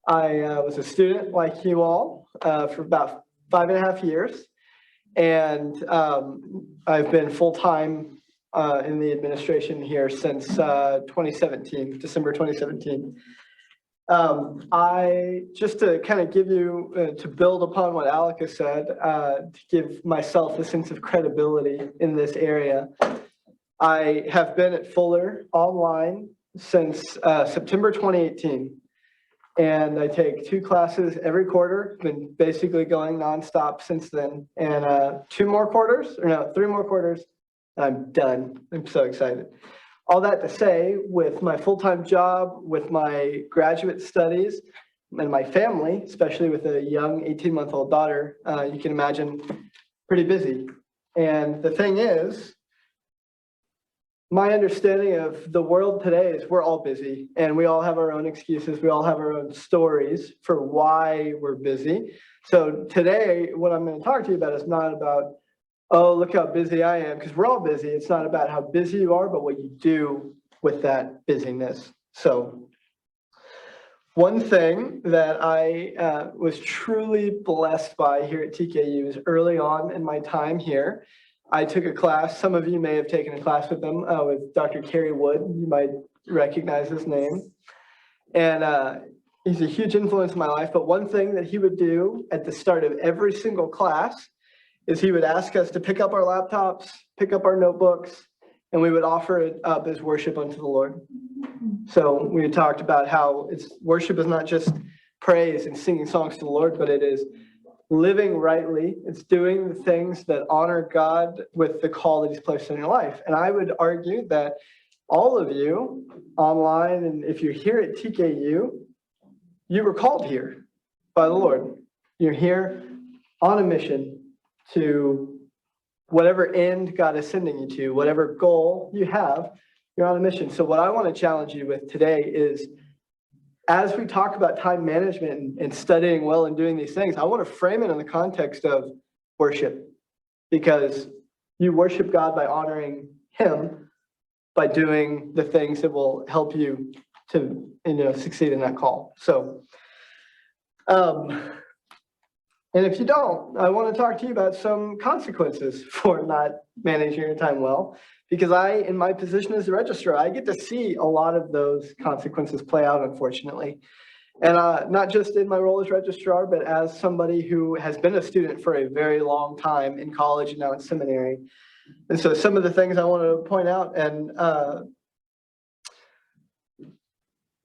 I was a student like you all for about 5.5 years, and I've been full-time in the administration here since 2017, December 2017. Just to kind of give you, to build upon what Alika said, to give myself a sense of credibility in this area, I have been at Fuller online since September 2018. And I take 2 classes every quarter, been basically going nonstop since then. And 3 more quarters, I'm done. I'm so excited. All that to say, with my full-time job, with my graduate studies, and my family, especially with a young 18-month-old daughter, you can imagine, pretty busy. And the thing is, my understanding of the world today is we're all busy, and we all have our own excuses. We all have our own stories for why we're busy. So today, what I'm going to talk to you about is not about, oh, look how busy I am, because we're all busy. It's not about how busy you are, but what you do with that busyness. So one thing that I was truly blessed by here at TKU is early on in my time here, I took a class. Some of you may have taken a class with them, with Dr. Kerry Wood. You might recognize his name. And he's a huge influence in my life. But one thing that he would do at the start of every single class is he would ask us to pick up our laptops, pick up our notebooks, and we would offer it up as worship unto the Lord. So we had talked about how worship is not just praise and singing songs to the Lord, but it is living rightly. It's doing the things that honor God with the call that he's placed in your life. And I would argue that all of you online, and if you're here at TKU, you were called here by the Lord. You're here on a mission to whatever end God is sending you to, whatever goal you have, you're on a mission. So what I want to challenge you with today is, as we talk about time management and studying well and doing these things, I want to frame it in the context of worship, because you worship God by honoring him, by doing the things that will help you to succeed in that call. So, and if you don't, I want to talk to you about some consequences for not managing your time well, because in my position as a registrar, I get to see a lot of those consequences play out, unfortunately. And not just in my role as registrar, but as somebody who has been a student for a very long time in college and now in seminary. And so some of the things I want to point out, and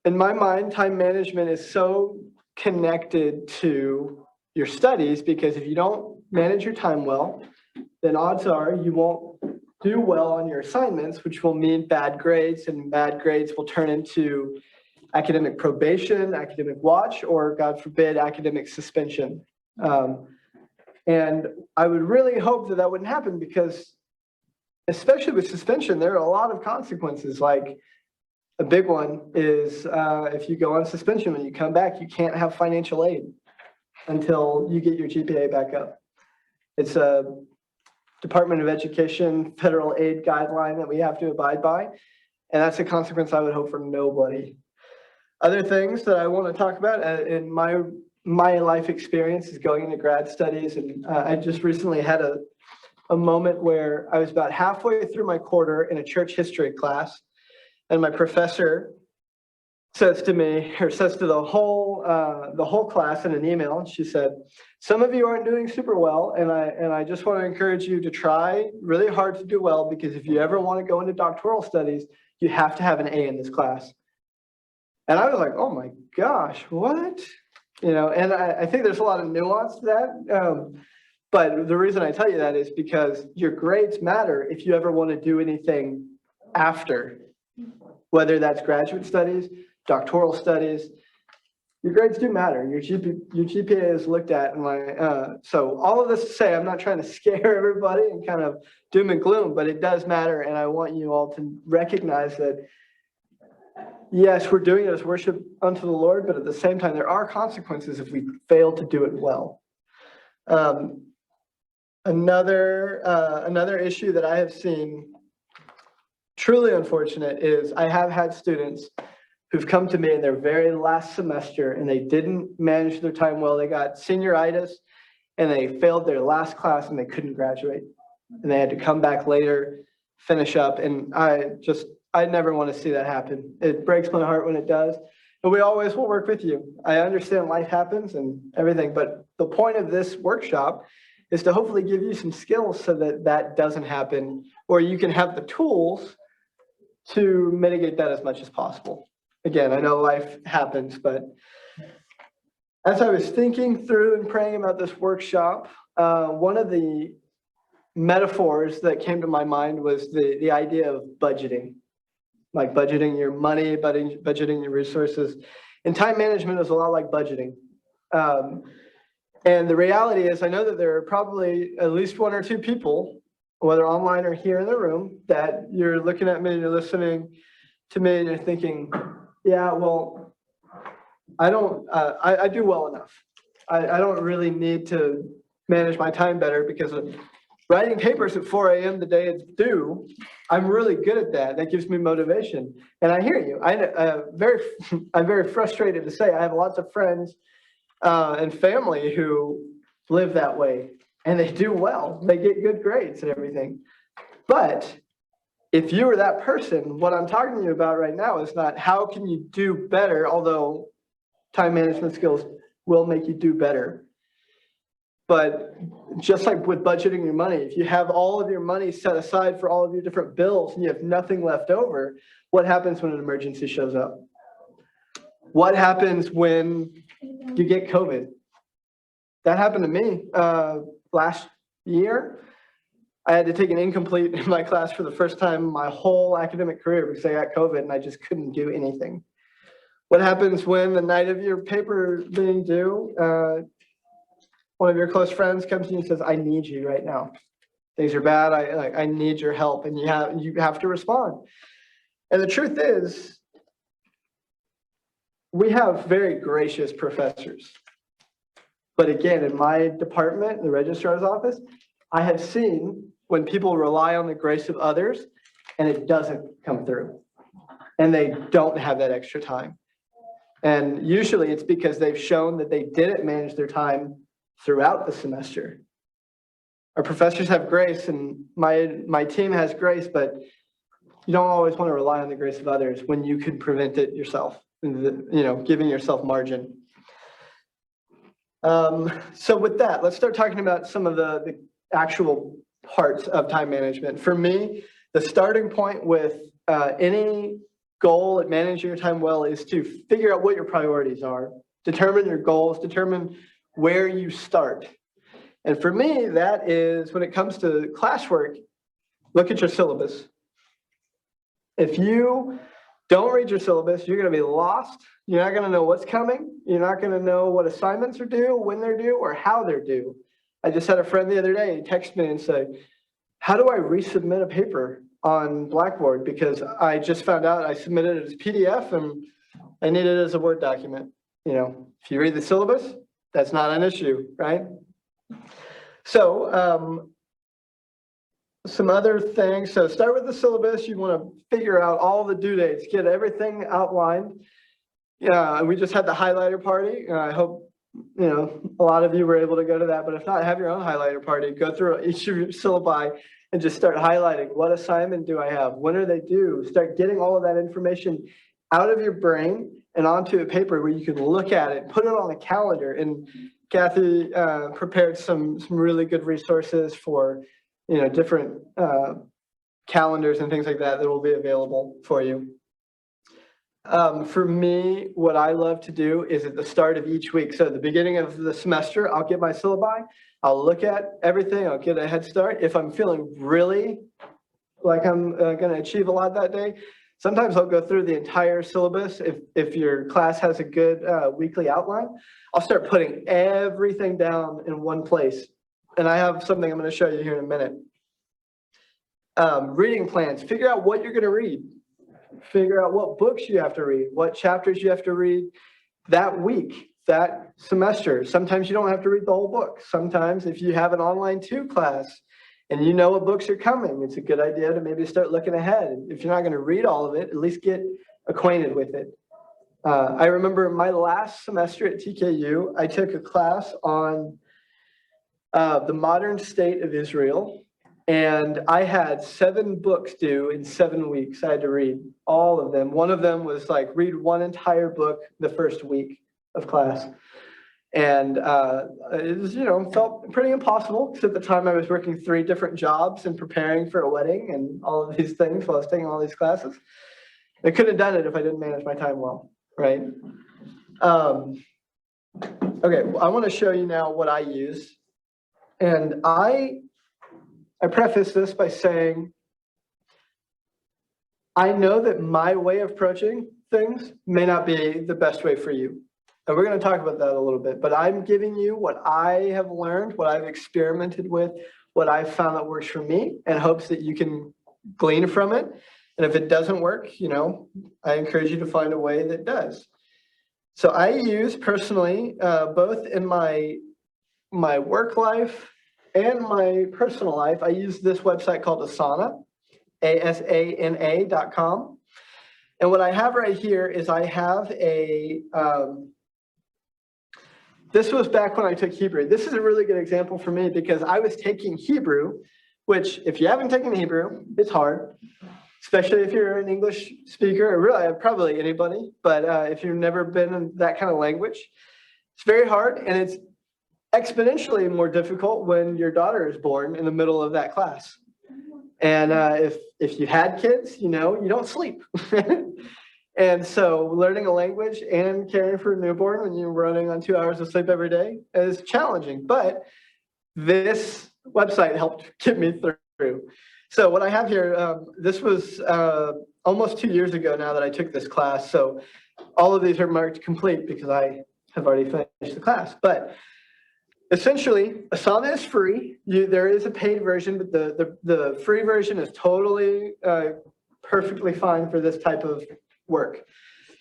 in my mind, time management is so connected to your studies, because if you don't manage your time well, then odds are you won't do well on your assignments, which will mean bad grades, and bad grades will turn into academic probation, academic watch, or God forbid, academic suspension. And I would really hope that that wouldn't happen, because especially with suspension, there are a lot of consequences. Like, a big one is if you go on suspension, when you come back, you can't have financial aid until you get your GPA back up. It's a Department of Education federal aid guideline that we have to abide by, and that's a consequence I would hope for nobody. Other things that I want to talk about in my life experience is going into grad studies, and I just recently had a moment where I was about halfway through my quarter in a church history class, and my professor says to me, or says to the whole class in an email, she said, "Some of you aren't doing super well, and I just want to encourage you to try really hard to do well, because if you ever want to go into doctoral studies, you have to have an A in this class." And I was like, oh my gosh, what? And I think there's a lot of nuance to that. But the reason I tell you that is because your grades matter if you ever want to do anything after, whether that's graduate studies, doctoral studies. Your grades do matter. Your GPA is looked at. So all of this to say, I'm not trying to scare everybody and kind of doom and gloom, but it does matter. And I want you all to recognize that, yes, we're doing it as worship unto the Lord, but at the same time, there are consequences if we fail to do it well. Another issue that I have seen truly unfortunate is I have had students who've come to me in their very last semester and they didn't manage their time well. They got senioritis and they failed their last class and they couldn't graduate. And they had to come back later, finish up. And I never want to see that happen. It breaks my heart when it does. But we always will work with you. I understand life happens and everything, but the point of this workshop is to hopefully give you some skills so that that doesn't happen, or you can have the tools to mitigate that as much as possible. Again, I know life happens, but as I was thinking through and praying about this workshop, one of the metaphors that came to my mind was the idea of budgeting, like budgeting your money, budgeting your resources. And time management is a lot like budgeting. And the reality is, I know that there are probably at least one or two people, whether online or here in the room, that you're looking at me and you're listening to me and you're thinking, yeah, well, I do well enough. I don't really need to manage my time better because of writing papers at 4 a.m. the day it's due. I'm really good at that. That gives me motivation. And I hear you. I'm very frustrated to say I have lots of friends and family who live that way, and they do well. They get good grades and everything. But if you were that person, what I'm talking to you about right now is not how can you do better, although time management skills will make you do better. But just like with budgeting your money, if you have all of your money set aside for all of your different bills and you have nothing left over, what happens when an emergency shows up? What happens when you get COVID? That happened to me last year. I had to take an incomplete in my class for the first time in my whole academic career because I got COVID and I just couldn't do anything. What happens when the night of your paper being due, one of your close friends comes to you and says, I need you right now. Things are bad. I need your help. And you have to respond. And the truth is, we have very gracious professors. But again, in my department, the registrar's office, I have seen when people rely on the grace of others and it doesn't come through. And they don't have that extra time. And usually it's because they've shown that they didn't manage their time throughout the semester. Our professors have grace and my team has grace, but you don't always want to rely on the grace of others when you could prevent it yourself, giving yourself margin. So with that, let's start talking about some of the actual parts of time management. For me, the starting point with any goal at managing your time well is to figure out what your priorities are, determine your goals, determine where you start. And for me, that is when it comes to classwork, look at your syllabus. If you don't read your syllabus, you're going to be lost. You're not going to know what's coming. You're not going to know what assignments are due, when they're due, or how they're due. I just had a friend the other day, he texted me and said, how do I resubmit a paper on Blackboard? Because I just found out I submitted it as PDF and I need it as a Word document. If you read the syllabus, that's not an issue, right? So some other things. So start with the syllabus. You want to figure out all the due dates, get everything outlined. Yeah, we just had the highlighter party. I hope a lot of you were able to go to that, but if not, have your own highlighter party. Go through each of your syllabi and just start highlighting. What assignment do I have? When are they due? Start getting all of that information out of your brain and onto a paper where you can look at it, put it on a calendar. And Kathy prepared some really good resources for different calendars and things like that will be available for you. For me, what I love to do is at the start of each week. So at the beginning of the semester, I'll get my syllabi. I'll look at everything. I'll get a head start. If I'm feeling really like I'm going to achieve a lot that day, sometimes I'll go through the entire syllabus. If your class has a good weekly outline, I'll start putting everything down in one place. And I have something I'm going to show you here in a minute. Reading plans. Figure out what you're going to read. Figure out what books you have to read, what chapters you have to read that week, that semester. Sometimes you don't have to read the whole book. Sometimes if you have an online 2 class and you know what books are coming, it's a good idea to maybe start looking ahead. If you're not going to read all of it, at least get acquainted with it. I remember my last semester at TKU, I took a class on the modern state of Israel, and I had 7 books due in 7 weeks. I had to read all of them. One of them was like read one entire book the first week of class. And it was, felt pretty impossible because at the time I was working 3 different jobs and preparing for a wedding and all of these things while I was taking all these classes. I couldn't have done it if I didn't manage my time well, right? Okay, I want to show you now what I use. And I preface this by saying, I know that my way of approaching things may not be the best way for you. And we're going to talk about that a little bit, but I'm giving you what I have learned, what I've experimented with, what I've found that works for me, in hopes that you can glean from it. And if it doesn't work, I encourage you to find a way that does. So I use personally, both in my work life and my personal life, I use this website called Asana, asana.com. And what I have right here is I have a, this was back when I took Hebrew. This is a really good example for me because I was taking Hebrew, which if you haven't taken Hebrew, it's hard, especially if you're an English speaker, or really probably anybody, but if you've never been in that kind of language, it's very hard, and it's exponentially more difficult when your daughter is born in the middle of that class. And if you had kids, you don't sleep. And so learning a language and caring for a newborn when you're running on 2 hours of sleep every day is challenging. But this website helped get me through. So what I have here, this was almost 2 years ago now that I took this class. So all of these are marked complete because I have already finished the class. But essentially, Asana is free. There is a paid version, but the free version is totally perfectly fine for this type of work.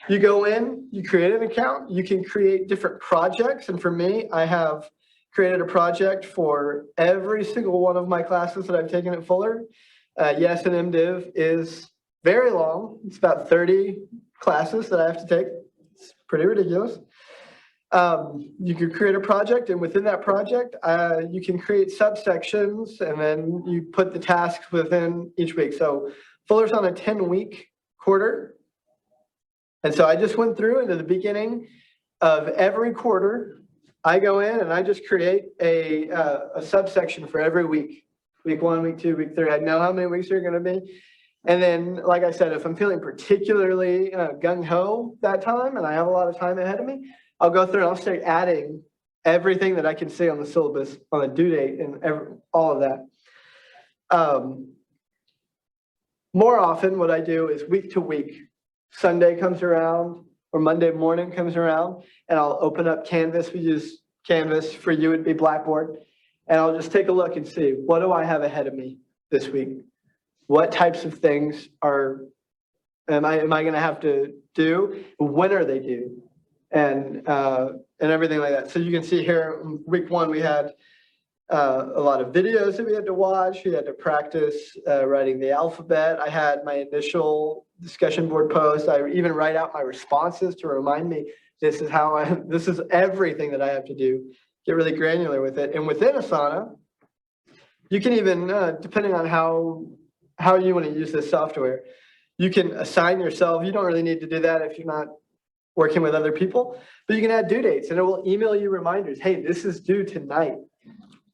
You go in, you create an account, you can create different projects. And for me, I have created a project for every single one of my classes that I've taken at Fuller. Yes, and MDiv is very long. It's about 30 classes that I have to take. It's pretty ridiculous. You can create a project, and within that project, you can create subsections, and then you put the tasks within each week. So Fuller's on a 10-week quarter. And so I just went through into the beginning of every quarter. I go in and I just create a subsection for every week. Week 1, week 2, week 3. I know how many weeks there are going to be. And then, like I said, if I'm feeling particularly gung-ho that time and I have a lot of time ahead of me, I'll go through and I'll start adding everything that I can see on the syllabus, on the due date, and all of that. More often, what I do is week to week. Sunday comes around, or Monday morning comes around, and I'll open up Canvas. We use Canvas. For you, it'd be Blackboard. And I'll just take a look and see, what do I have ahead of me this week? What types of things am I going to have to do? When are they due? And everything like that. So you can see here, week 1, we had a lot of videos that we had to watch. We had to practice writing the alphabet. I had my initial discussion board post. I even write out my responses to remind me this is everything that I have to do. Get really granular with it. And within Asana, you can even, depending on how you want to use this software, you can assign yourself. You don't really need to do that if you're not working with other people, but you can add due dates and it will email you reminders. Hey, this is due tonight.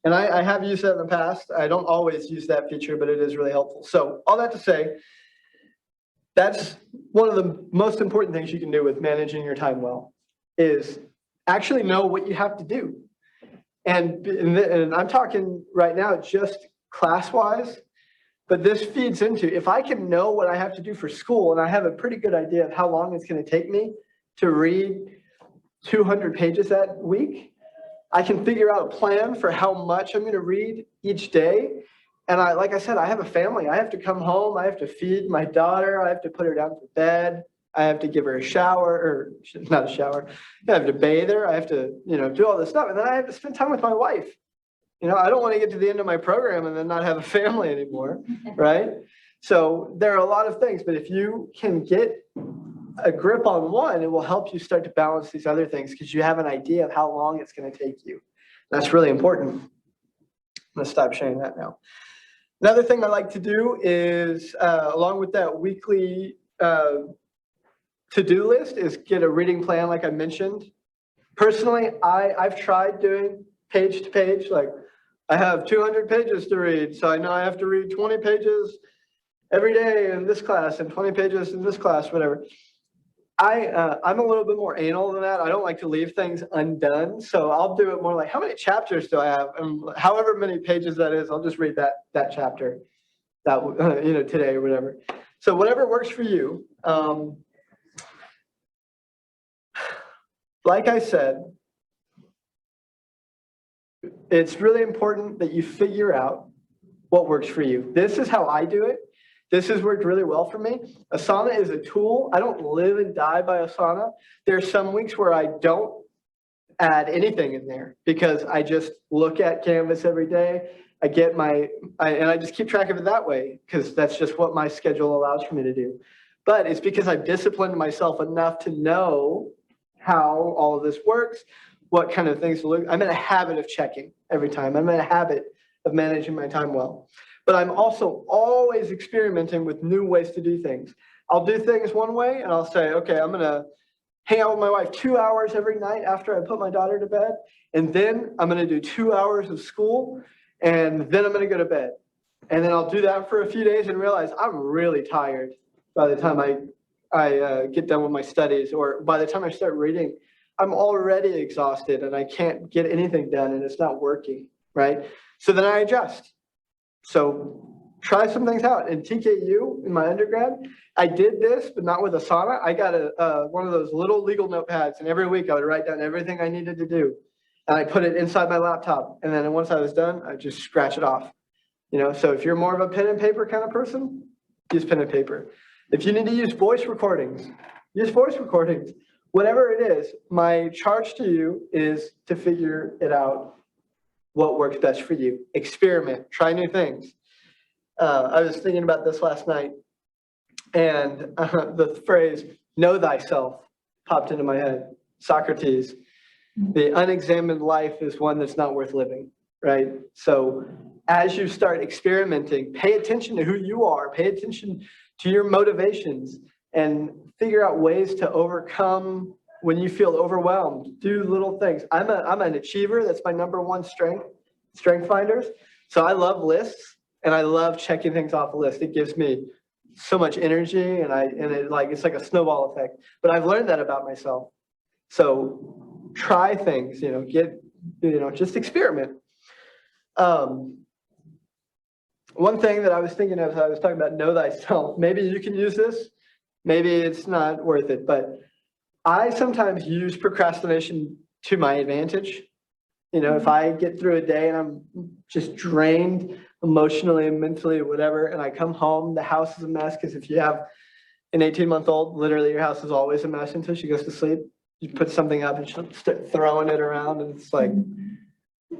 And I have used that in the past. I don't always use that feature, but it is really helpful. So all that to say, that's one of the most important things you can do with managing your time well, is actually know what you have to do. And I'm talking right now just class-wise, but this feeds into, if I can know what I have to do for school and I have a pretty good idea of how long it's going to take me to read 200 pages that week, I can figure out a plan for how much I'm going to read each day. And like I said, I have a family. I have to come home. I have to feed my daughter. I have to put her down for bed. I have to give her a shower, or not a shower. I have to bathe her. I have to, do all this stuff. And then I have to spend time with my wife. I don't want to get to the end of my program and then not have a family anymore, right? So there are a lot of things, but if you can get a grip on one, it will help you start to balance these other things because you have an idea of how long it's going to take you. That's really important. I'm going to stop sharing that now. Another thing I like to do is, along with that weekly to-do list, is get a reading plan like I mentioned. Personally, I've tried doing page to page, like I have 200 pages to read, so I know I have to read 20 pages every day in this class and 20 pages in this class, whatever. I'm a little bit more anal than that. I don't like to leave things undone, so I'll do it more like, how many chapters do I have? And however many pages that is, I'll just read that chapter, today or whatever. So whatever works for you. Like I said, it's really important that you figure out what works for you. This is how I do it. This has worked really well for me. Asana is a tool. I don't live and die by Asana. There are some weeks where I don't add anything in there because I just look at Canvas every day. I get and I just keep track of it that way because that's just what my schedule allows for me to do. But it's because I've disciplined myself enough to know how all of this works, what kind of things to look. I'm in a habit of checking every time. I'm in a habit of managing my time well. But I'm also always experimenting with new ways to do things. I'll do things one way and I'll say, okay, I'm going to hang out with my wife 2 hours every night after I put my daughter to bed. And then I'm going to do 2 hours of school. And then I'm going to go to bed. And then I'll do that for a few days and realize I'm really tired by the time I get done with my studies, or by the time I start reading, I'm already exhausted and I can't get anything done and it's not working, right? So then I adjust. So try some things out. In TKU, in my undergrad, I did this, but not with Asana. I got one of those little legal notepads, and every week I would write down everything I needed to do. And I put it inside my laptop. And then once I was done, I just scratch it off. So if you're more of a pen and paper kind of person, use pen and paper. If you need to use voice recordings, use voice recordings. Whatever it is, my charge to you is to figure it out, what works best for you. Experiment, try new things. I was thinking about this last night, and the phrase, know thyself, popped into my head. Socrates, the unexamined life is one that's not worth living, right? So as you start experimenting, pay attention to who you are, pay attention to your motivations, and figure out ways to overcome when you feel overwhelmed. Do little things. I'm an achiever. That's my number one strength finders. So I love lists and I love checking things off a list. It gives me so much energy and it's like a snowball effect. But I've learned that about myself. So try things, just experiment. One thing that I was thinking of as I was talking about know thyself, maybe you can use this, maybe it's not worth it, but I sometimes use procrastination to my advantage. If I get through a day and I'm just drained emotionally and mentally or whatever, and I come home, the house is a mess, because if you have an 18-month-old, literally your house is always a mess until she goes to sleep. You put something up and she'll start throwing it around, and it's like,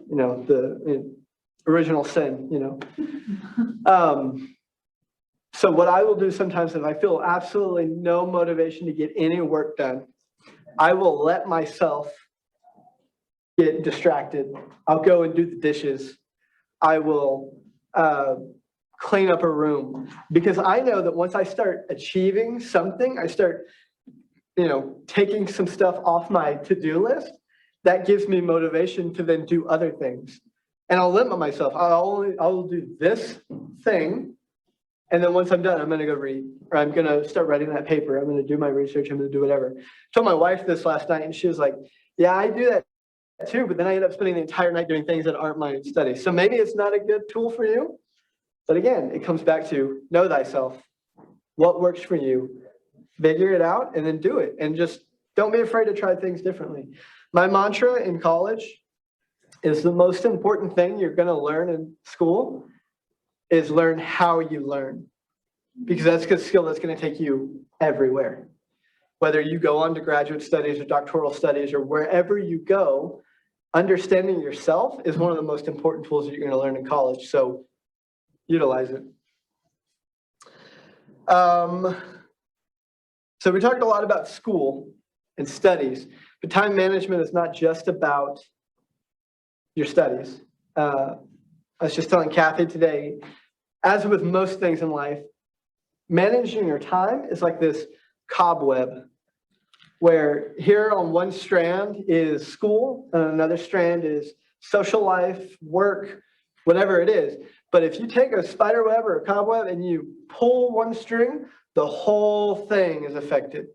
the original sin, So what I will do sometimes if I feel absolutely no motivation to get any work done, I will let myself get distracted. I'll go and do the dishes. I will clean up a room, because I know that once I start achieving something, I start, taking some stuff off my to-do list, that gives me motivation to then do other things. And I'll limit myself. I'll do this thing, and then once I'm done, I'm going to go read, or I'm going to start writing that paper. I'm going to do my research. I'm going to do whatever. I told my wife this last night, and she was like, yeah, I do that too, but then I end up spending the entire night doing things that aren't my studies. So maybe it's not a good tool for you. But again, it comes back to know thyself. What works for you? Figure it out and then do it. And just don't be afraid to try things differently. My mantra in college is the most important thing you're going to learn in school is learn how you learn. Because that's a skill that's going to take you everywhere. Whether you go on to graduate studies or doctoral studies or wherever you go, understanding yourself is one of the most important tools that you're going to learn in college. So utilize it. So we talked a lot about school and studies, but time management is not just about your studies. I was just telling Kathy today, as with most things in life, managing your time is like this cobweb, where here on one strand is school and another strand is social life, work, whatever it is. But if you take a spider web or a cobweb and you pull one string, the whole thing is affected.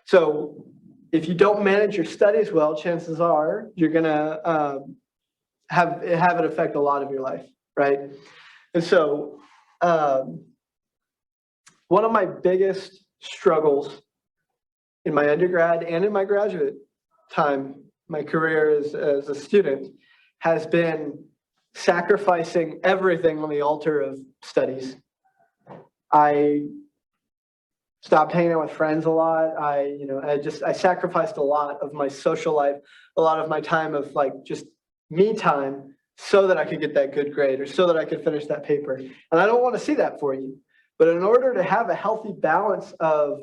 So if you don't manage your studies well, chances are you're going to have it affect a lot of your life, right? And so one of my biggest struggles in my undergrad and in my graduate time, my career as a student, has been sacrificing everything on the altar of studies. I stopped hanging out with friends a lot. I sacrificed a lot of my social life, a lot of my time of like just me time, so that I could get that good grade or so that I could finish that paper. And I don't want to see that for you. But in order to have a healthy balance of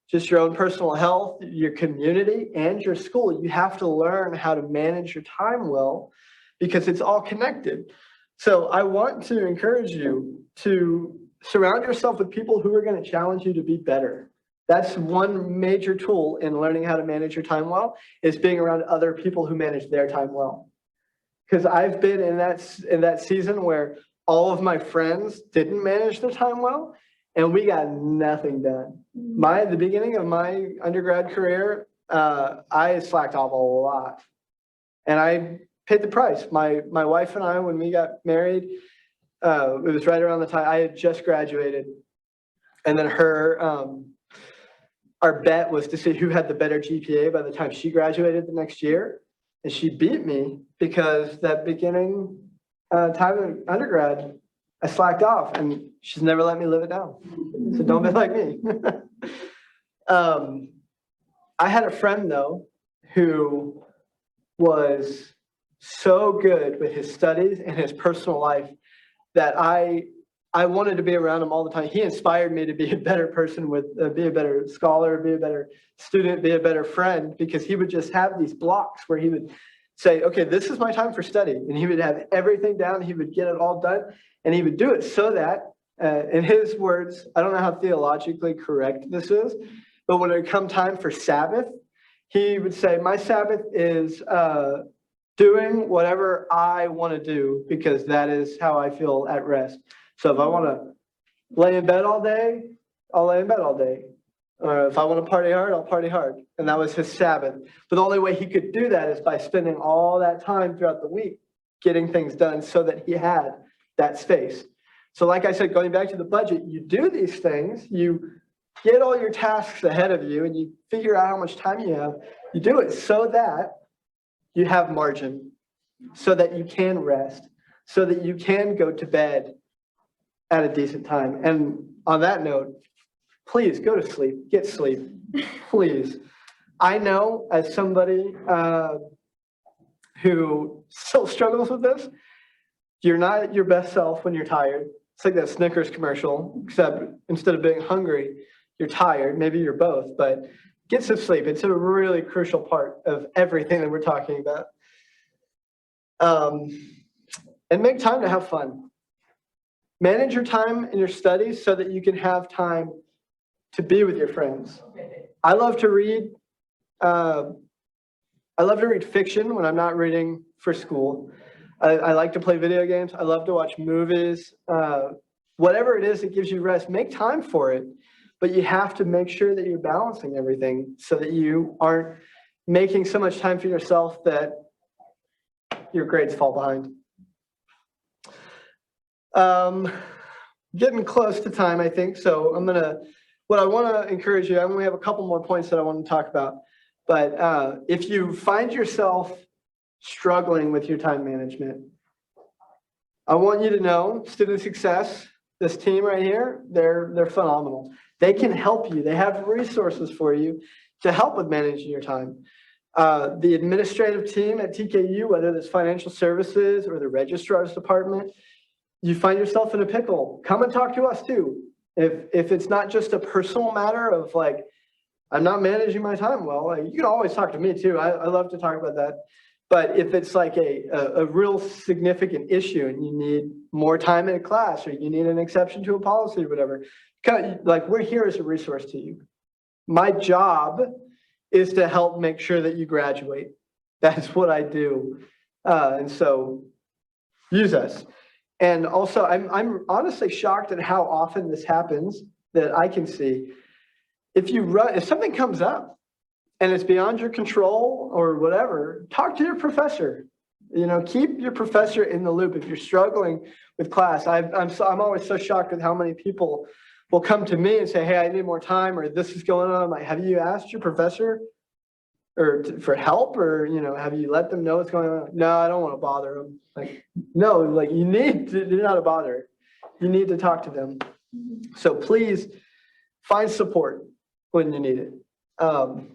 just your own personal health, your community, and your school, you have to learn how to manage your time well, because it's all connected. So I want to encourage you to surround yourself with people who are going to challenge you to be better. That's one major tool in learning how to manage your time well, is being around other people who manage their time well. Because I've been in that season where all of my friends didn't manage their time well, and we got nothing done. The beginning of my undergrad career, I slacked off a lot, and I paid the price. My wife and I, when we got married, it was right around the time I had just graduated, and then our bet was to see who had the better GPA by the time she graduated the next year, and she beat me because that beginning time in undergrad, I slacked off, and she's never let me live it down. So don't be like me. I had a friend, though, who was so good with his studies and his personal life that I wanted to be around him all the time. He inspired me to be a better person, be a better scholar, be a better student, be a better friend, because he would just have these blocks where he would say, okay, this is my time for study. And he would have everything down. He would get it all done. And he would do it so that, in his words, I don't know how theologically correct this is, but when it come time for Sabbath, he would say, my Sabbath is doing whatever I want to do, because that is how I feel at rest. So if I want to lay in bed all day, I'll lay in bed all day. Or if I want to party hard, I'll party hard. And that was his Sabbath. But the only way he could do that is by spending all that time throughout the week getting things done so that he had that space. So like I said, going back to the budget, you do these things, you get all your tasks ahead of you, and you figure out how much time you have. You do it so that you have margin, so that you can rest, so that you can go to bed at a decent time. And on that note, please go to sleep, get sleep, please. I know, as somebody who still struggles with this, you're not at your best self when you're tired. It's like that Snickers commercial, except instead of being hungry, you're tired. Maybe you're both, but get some sleep. It's a really crucial part of everything that we're talking about. And make time to have fun. Manage your time in your studies so that you can have time to be with your friends. I love to read. I love to read fiction when I'm not reading for school. I like to play video games. I love to watch movies. Whatever it is that gives you rest, make time for it. But you have to make sure that you're balancing everything so that you aren't making so much time for yourself that your grades fall behind. Getting close to time, I think. So what I want to encourage you, I only have a couple more points that I want to talk about. But if you find yourself struggling with your time management, I want you to know Student Success, this team right here, they're phenomenal. They can help you. They have resources for you to help with managing your time. The administrative team at TKU, whether it's financial services or the registrar's department, you find yourself in a pickle, come and talk to us too. If it's not just a personal matter of like, I'm not managing my time well, like, you can always talk to me too. I love to talk about that. But if it's like a real significant issue and you need more time in a class, or you need an exception to a policy or whatever, like, we're here as a resource to you. My job is to help make sure that you graduate. That's what I do. And so use us. And also, I'm honestly shocked at how often this happens that I can see. If something comes up and it's beyond your control or whatever, talk to your professor. Keep your professor in the loop. If you're struggling with class, I'm always so shocked with how many people will come to me and say, hey, I need more time, or this is going on. I'm like, have you asked your professor for help, or have you let them know what's going on? No, I don't want to bother them. Like, no, like, you're not a bother. You need to talk to them. So please find support when you need it. The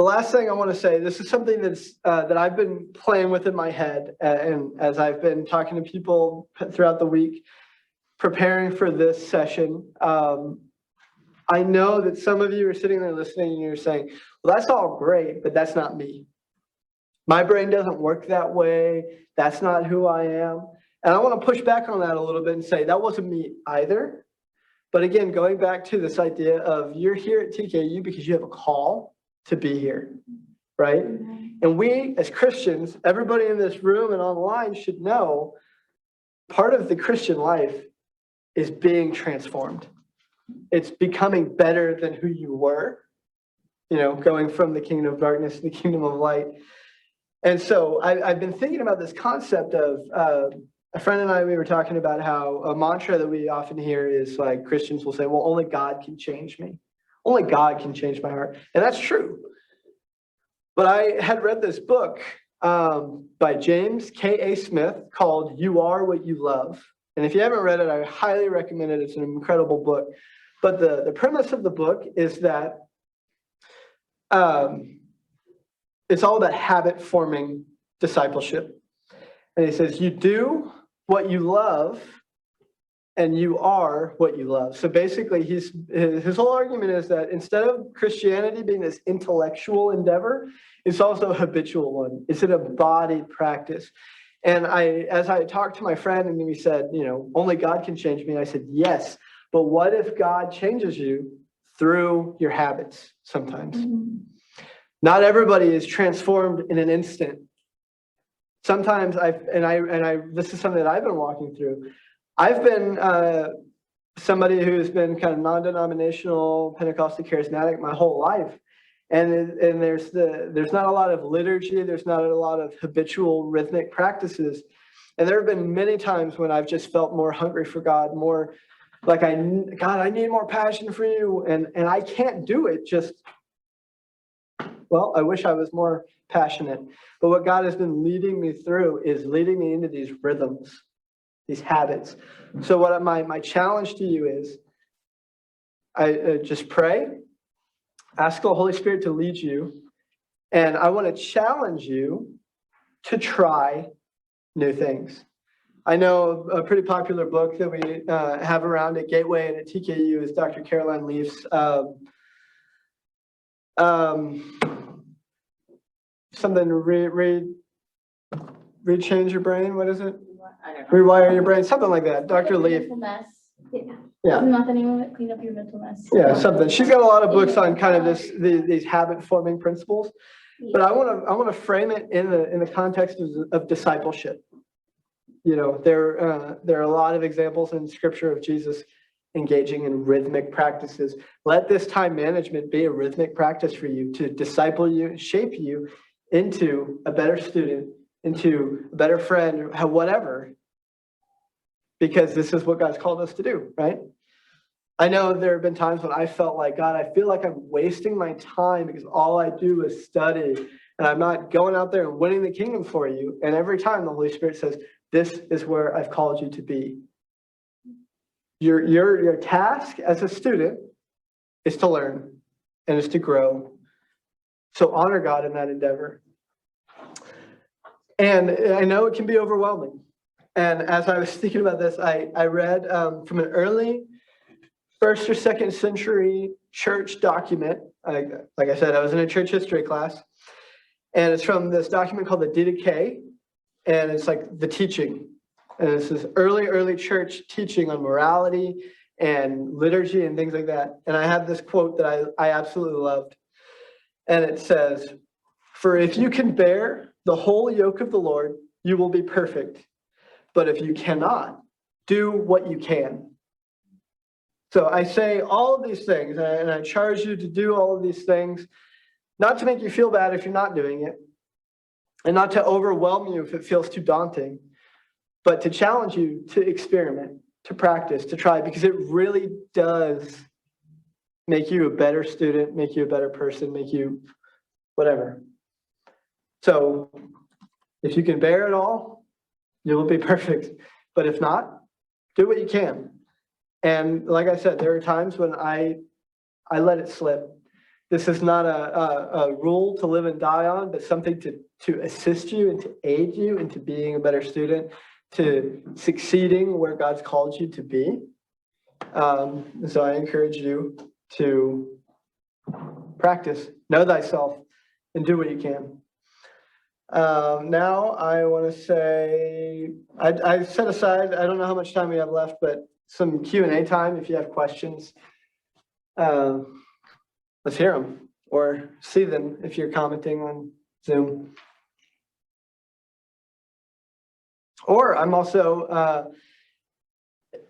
last thing I want to say, this is something that I've been playing with in my head, and as I've been talking to people throughout the week, preparing for this session. I know that some of you are sitting there listening and you're saying, well, that's all great, but that's not me. My brain doesn't work that way. That's not who I am. And I want to push back on that a little bit and say that wasn't me either. But again, going back to this idea of you're here at TKU because you have a call to be here, right? And we as Christians, everybody in this room and online should know part of the Christian life is being transformed. It's becoming better than who you were, going from the kingdom of darkness to the kingdom of light. And so I've been thinking about this concept of a friend and I, we were talking about how a mantra that we often hear is like, Christians will say, well, only God can change me. Only God can change my heart. And that's true. But I had read this book by James K.A. Smith called You Are What You Love. And if you haven't read it, I highly recommend it. It's an incredible book. But the premise of the book is that it's all about habit-forming discipleship. And he says, you do what you love, and you are what you love. So basically, his whole argument is that instead of Christianity being this intellectual endeavor, it's also a habitual one. It's an embodied practice. And as I talked to my friend, and he said, only God can change me. I said, yes. But what if God changes you through your habits sometimes? Mm-hmm. Not everybody is transformed in an instant. Sometimes this is something that I've been walking through. I've been somebody who's been kind of non-denominational, Pentecostal, charismatic my whole life. And there's not a lot of liturgy. There's not a lot of habitual rhythmic practices. And there have been many times when I've just felt more hungry for God, more like, God, I need more passion for you. And I can't do it just, well, I wish I was more passionate. But what God has been leading me through is leading me into these rhythms, these habits. So what my challenge to you is, I just pray, ask the Holy Spirit to lead you. And I want to challenge you to try new things. I know a pretty popular book that we have around at Gateway and at TKU is Dr. Caroline Leaf's something to rechange your brain. What is it? Rewire your brain. Something like that. Dr. Leaf. Yeah. Isn't that the name of it? Clean up your mental mess. Yeah, something. She's got a lot of books on kind of these habit forming principles. But I want to frame it in the context of discipleship. There are a lot of examples in Scripture of Jesus engaging in rhythmic practices. Let this time management be a rhythmic practice for you to disciple you, shape you into a better student, into a better friend, whatever. Because this is what God's called us to do, right? I know there have been times when I felt like, God, I feel like I'm wasting my time because all I do is study and I'm not going out there and winning the kingdom for you. And every time the Holy Spirit says, this is where I've called you to be. Your task as a student is to learn and is to grow. So honor God in that endeavor. And I know it can be overwhelming. And as I was thinking about this, I read from an early first or second century church document. Like I said, I was in a church history class, and it's from this document called the Didache, and it's like the teaching. And this is early church teaching on morality and liturgy and things like that. And I have this quote that I absolutely loved. And it says, "For if you can bear the whole yoke of the Lord, you will be perfect. But if you cannot, do what you can." So I say all of these things, and I charge you to do all of these things, not to make you feel bad if you're not doing it, and not to overwhelm you if it feels too daunting, but to challenge you to experiment, to practice, to try, because it really does make you a better student, make you a better person, make you whatever. So if you can bear it all, you will be perfect. But if not, do what you can. And like I said, there are times when I let it slip. This is not a rule to live and die on, but something to assist you and to aid you into being a better student, to succeeding where God's called you to be. So I encourage you to practice, know thyself, and do what you can. Now I want to say, I set aside, I don't know how much time we have left, but some Q&A time if you have questions. Let's hear them or see them if you're commenting on Zoom. Or I'm also,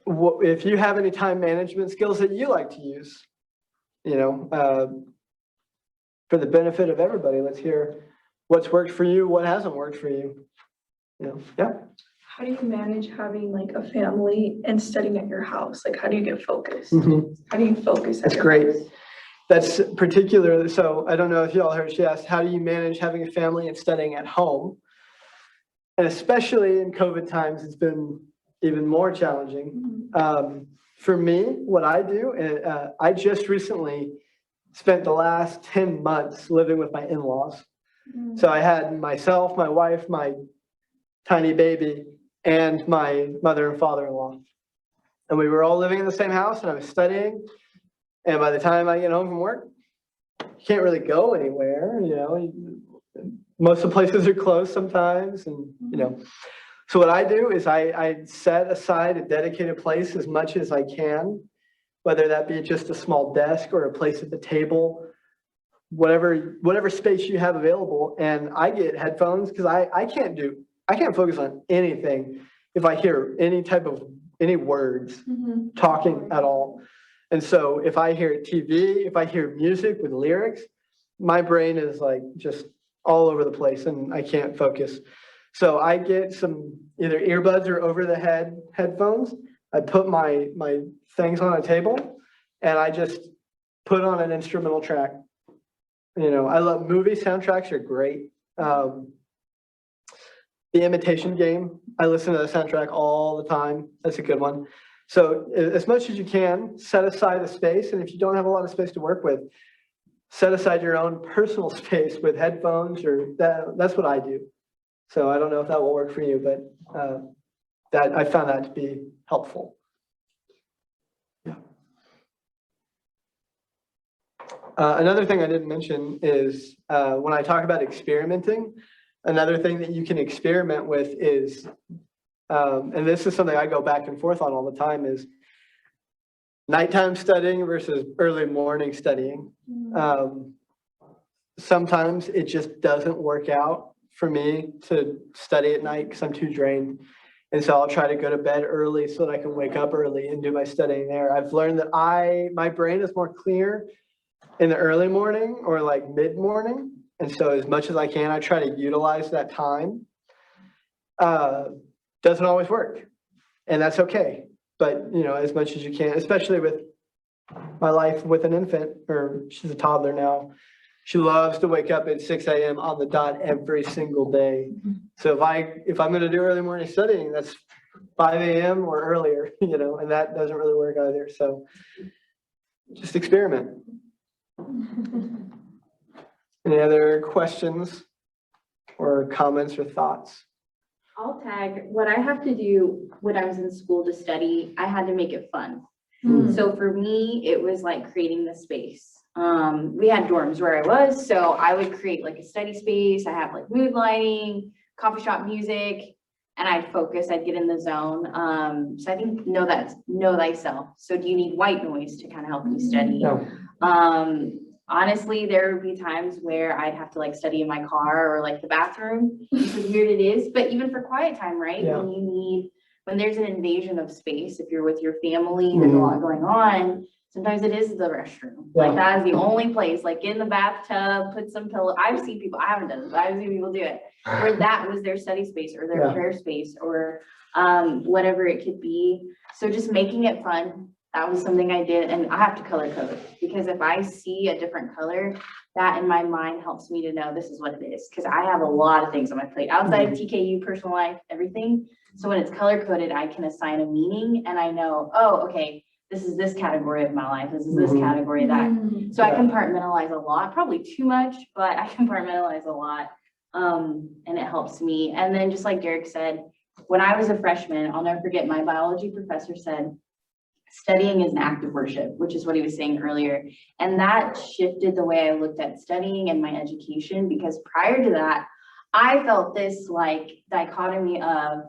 if you have any time management skills that you like to use, for the benefit of everybody, let's hear what's worked for you, what hasn't worked for you. Yeah. How do you manage having like a family and studying at your house? Like, how do you get focused? Mm-hmm. How do you focus? That's great. That's particularly, so I don't know if you all heard, she asked, how do you manage having a family and studying at home? And especially in COVID times, it's been even more challenging. For me, what I do, I just recently spent the last 10 months living with my in-laws. So I had myself, my wife, my tiny baby, and my mother and father-in-law. And we were all living in the same house, and I was studying. And by the time I get home from work, you can't really go anywhere, most of the places are closed sometimes, and so what I do is I set aside a dedicated place as much as I can, whether that be just a small desk or a place at the table, whatever space you have available. And I get headphones because I can't focus on anything if I hear any words talking at all. And so if I hear TV, if I hear music with lyrics, my brain is like just all over the place and I can't focus. So I get some either earbuds or over the head headphones. I put my things on a table and I just put on an instrumental track. I love movie soundtracks are great. The Imitation Game, I listen to the soundtrack all the time. That's a good one. So as much as you can, set aside a space. And if you don't have a lot of space to work with, set aside your own personal space with headphones or that's what I do. So I don't know if that will work for you, but that I found that to be helpful. Yeah. Another thing I didn't mention is when I talk about experimenting, another thing that you can experiment with is, and this is something I go back and forth on all the time, is nighttime studying versus early morning studying. Sometimes it just doesn't work out for me to study at night because I'm too drained. And so I'll try to go to bed early so that I can wake up early and do my studying there. I've learned that my brain is more clear in the early morning or like mid-morning. And so as much as I can, I try to utilize that time. Doesn't always work, and that's okay. But, as much as you can, especially with my life with an infant, or she's a toddler now, she loves to wake up at 6 a.m. on the dot every single day. So if I'm going to do early morning studying, that's 5 a.m. or earlier, and that doesn't really work either. So just experiment. Any other questions or comments or thoughts? I'll tag what I have to do when I was in school to study. I had to make it fun. So for me, it was like creating the space. We had dorms where I was, so I would create like a study space. I have like mood lighting, coffee shop music, and I'd focus, I'd get in the zone. So I think know thyself. So do you need white noise to kind of help you study? No. Honestly, there would be times where I'd have to like study in my car or like the bathroom, as weird it is, but even for quiet time, right? Yeah. When there's an invasion of space, if you're with your family, there's a lot going on. Sometimes it is the restroom. Yeah. Like that is the only place, like in the bathtub, put some pillow. I've seen people, I haven't done this, but I've seen people do it, where that was their study space or their prayer space or whatever it could be. So just making it fun. That was something I did, and I have to color code because if I see a different color, that in my mind helps me to know this is what it is. Because I have a lot of things on my plate outside of TKU, personal life, everything. So when it's color coded, I can assign a meaning and I know, oh, okay, this is this category of my life. This is this category of that. So I compartmentalize a lot, probably too much, but I compartmentalize a lot. And it helps me. And then just like Derek said, when I was a freshman, I'll never forget my biology professor said, studying is an act of worship, which is what he was saying earlier. And that shifted the way I looked at studying and my education, because prior to that, I felt this like dichotomy of,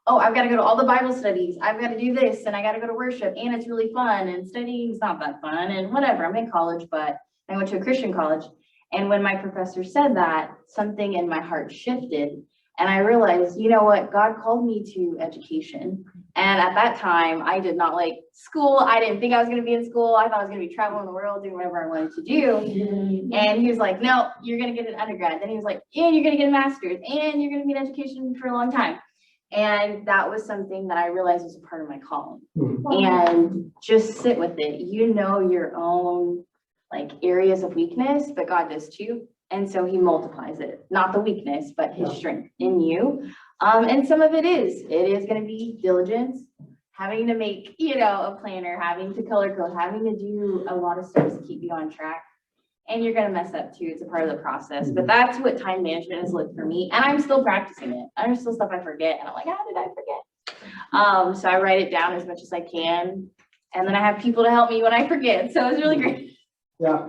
oh, I've got to go to all the Bible studies. I've got to do this and I got to go to worship and it's really fun and studying's not that fun and whatever. I'm in college, but I went to a Christian college. And when my professor said that, something in my heart shifted. And I realized, you know what, God called me to education. And at that time, I did not like school. I didn't think I was going to be in school. I thought I was going to be traveling the world, doing whatever I wanted to do. And he was like, no, you're going to get an undergrad. Then he was like, and you're going to get a master's and you're going to be in education for a long time. And that was something that I realized was a part of my calling. And just sit with it. You know your own like areas of weakness, but God does too. And so he multiplies it, not the weakness, but his strength in you. And some of it is going to be diligence, having to make, a planner, having to color code, having to do a lot of steps to keep you on track. And you're going to mess up too. It's a part of the process, but that's what time management has looked for me. And I'm still practicing it. There's still stuff I forget. And I'm like, how did I forget? So I write it down as much as I can. And then I have people to help me when I forget. So it's really great. Yeah.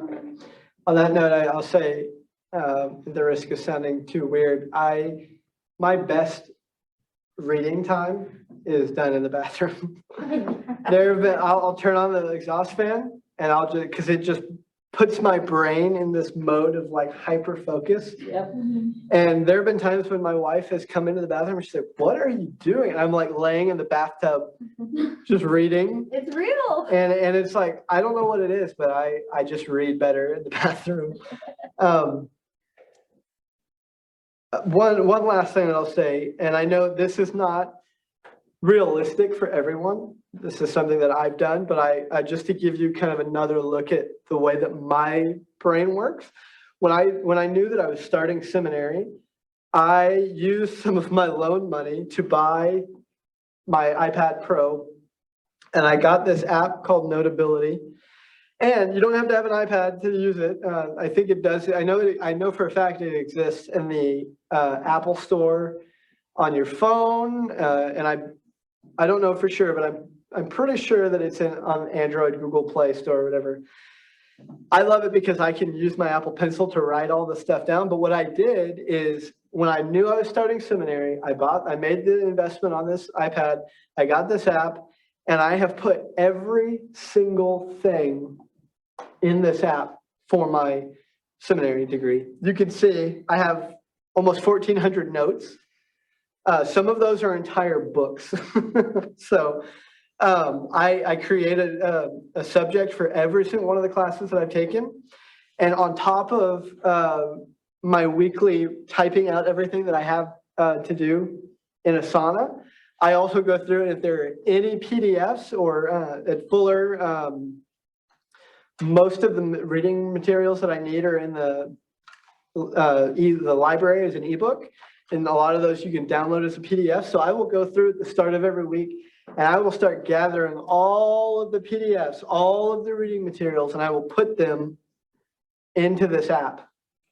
On that note, I'll say, at the risk of sounding too weird, my best reading time is done in the bathroom. I'll turn on the exhaust fan and I'll just, because it just puts my brain in this mode of like hyper focus. Yep. And there have been times when my wife has come into the bathroom and she's like, what are you doing? And I'm like laying in the bathtub, just reading. It's real. And it's like, I don't know what it is, but I just read better in the bathroom. One last thing that I'll say, and I know this is not realistic for everyone. This is something that I've done, but I just to give you kind of another look at the way that my brain works. When I knew that I was starting seminary, I used some of my loan money to buy my iPad Pro, and I got this app called Notability. And you don't have to have an iPad to use it. I think it does. I know for a fact it exists in the Apple Store on your phone, and I don't know for sure, but I'm pretty sure that it's on Android, Google Play Store, or whatever. I love it because I can use my Apple Pencil to write all the stuff down. But what I did is when I knew I was starting seminary, I made the investment on this iPad. I got this app, and I have put every single thing in this app for my seminary degree. You can see I have almost 1,400 notes. Some of those are entire books. So I created a subject for every single one of the classes that I've taken. And on top of my weekly typing out everything that I have to do in Asana, I also go through it if there are any PDFs or at Fuller, most of the reading materials that I need are in the library as an ebook. And a lot of those you can download as a PDF. So I will go through at the start of every week and I will start gathering all of the PDFs, all of the reading materials, and I will put them into this app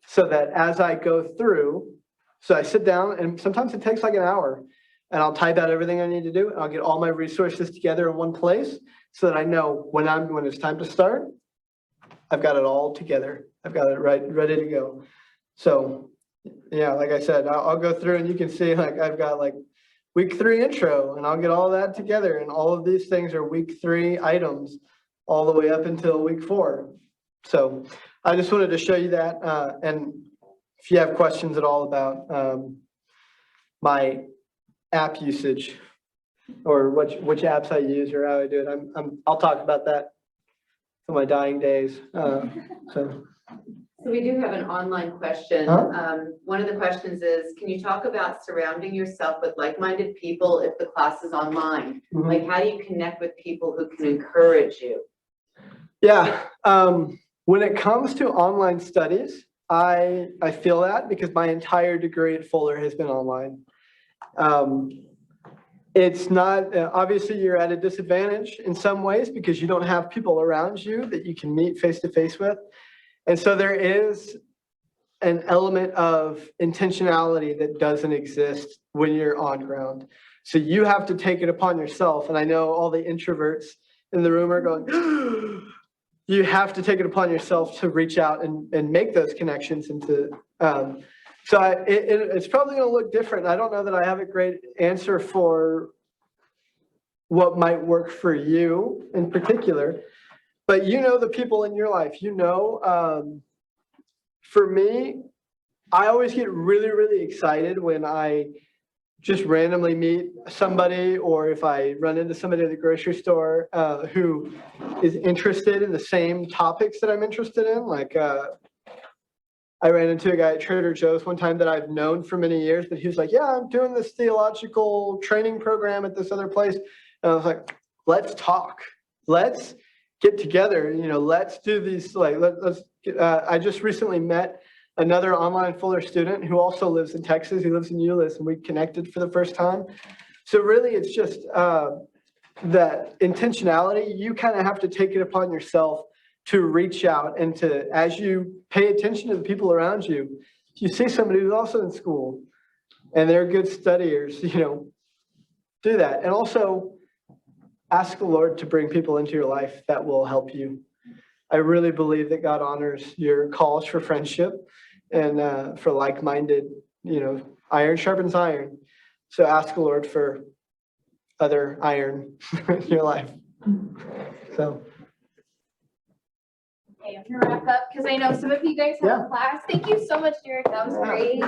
so that as I go through, so I sit down and sometimes it takes like an hour and I'll type out everything I need to do, and I'll get all my resources together in one place so that I know when it's time to start, I've got it all together. I've got it ready to go. So yeah, like I said, I'll go through and you can see like I've got like week 3 intro, and I'll get all that together, and all of these things are week 3 items all the way up until week 4. So I just wanted to show you that. And if you have questions at all about my app usage or which apps I use or how I do it, I'll talk about that for my dying days. So we do have an online question. One of the questions is, can you talk about surrounding yourself with like-minded people if the class is online? Mhm. Like, how do you connect with people who can encourage you? Yeah, when it comes to online studies, I feel that because my entire degree at Fuller has been online. It's not, obviously you're at a disadvantage in some ways because you don't have people around you that you can meet face to face with. And so there is an element of intentionality that doesn't exist when you're on ground. So you have to take it upon yourself. And I know all the introverts in the room are going, you have to take it upon yourself to reach out and make those connections into, so it's probably going to look different. I don't know that I have a great answer for what might work for you in particular, but you know the people in your life, for me, I always get really, really excited when I just randomly meet somebody, or if I run into somebody at the grocery store who is interested in the same topics that I'm interested in. Like I ran into a guy at Trader Joe's one time that I've known for many years, but he was like, yeah, I'm doing this theological training program at this other place. And I was like, let's talk. Let's get together. Let's do these, like, I just recently met another online Fuller student who also lives in Texas. He lives in Euless, and we connected for the first time. So really, it's just that intentionality. You kind of have to take it upon yourself to reach out and to, as you pay attention to the people around you, if you see somebody who's also in school and they're good studiers, do that. And also ask the Lord to bring people into your life that will help you. I really believe that God honors your calls for friendship and for like-minded, iron sharpens iron. So ask the Lord for other iron in your life. So. Okay, I'm gonna wrap up because I know some of you guys have a class. Thank you so much, Derek. That was great.